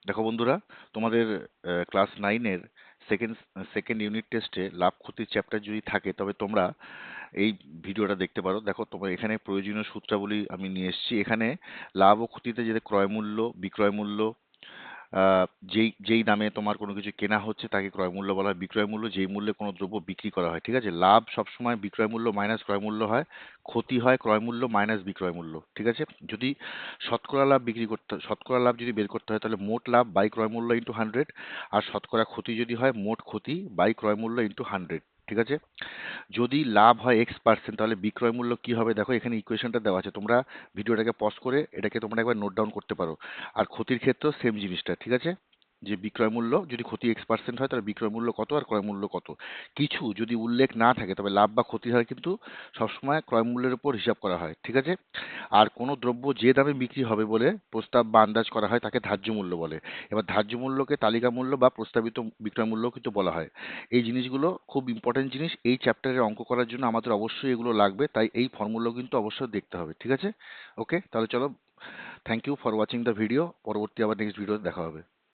দেখো বন্ধুরা, তোমাদের ক্লাস নাইনের সেকেন্ড সেকেন্ড ইউনিট টেস্টে লাভ ক্ষতির চ্যাপ্টার যদি থাকে তবে তোমরা এই ভিডিওটা দেখতে পারো। দেখো, তোমার এখানে প্রয়োজনীয় সূত্রাবলী আমি নিয়ে এসেছি। এখানে লাভ ও ক্ষতিতে যে ক্রয় মূল্য, বিক্রয় মূল্য, আহ, যেই যেই দামে তোমার কোনো কিছু কেনা হচ্ছে তাকে ক্রয় মূল্য বলা হয়। বিক্রয় মূল্য যেই মূল্যে কোনো দ্রব্য বিক্রি করা হয়, ঠিক আছে? লাভ সবসময় বিক্রয় মূল্য মাইনাস ক্রয় মূল্য হয়, ক্ষতি হয় ক্রয় মূল্য মাইনাস বিক্রয় মূল্য, ঠিক আছে? যদি শতকরা লাভ যদি বের করতে হয় তাহলে মোট লাভ বাই ক্রয় মূল্য ইন্টু 100, আর শতকরা ক্ষতি যদি হয় মোট ক্ষতি বাই ক্রয় মূল্য ইন্টু 100, ঠিক আছে? যদি লাভ হয় X% তাহলে বিক্রয় মূল্য কি হবে? দেখো এখানে ইকুয়েশনটা দেওয়া আছে, তোমরা ভিডিওটাকে পজ করে এটাকে তোমরা একবার নোট ডাউন করতে পারো। আর ক্ষতির ক্ষেত্রেও সেম জিনিসটা, ঠিক আছে? যে বিক্রয় মূল্য যদি ক্ষতি X% হয় তাহলে বিক্রয় মূল্য কত আর ক্রয় মূল্য কত। কিছু যদি উল্লেখ না থাকে তবে লাভ বা ক্ষতি হয় কিন্তু সবসময় ক্রয় মূল্যের উপর হিসাব করা হয়, ঠিক আছে? আর কোনো দ্রব্য যে দামে বিক্রি হবে বলে প্রস্তাব বা আন্দাজ করা হয় তাকে ধার্য মূল্য বলে। এবার ধার্য মূল্যকে তালিকা মূল্য বা প্রস্তাবিত বিক্রয় মূল্য কিন্তু বলা হয়। এই জিনিসগুলো খুব ইম্পর্টেন্ট জিনিস। এই চ্যাপ্টারের অঙ্ক করার জন্য আমাদের অবশ্যই এগুলো লাগবে, তাই এই ফর্মুলা কিন্তু অবশ্যই দেখতে হবে, ঠিক আছে? ওকে, তাহলে চলো, thank you for watching the video. পরবর্তী আবার নেক্সট ভিডিও দেখা হবে।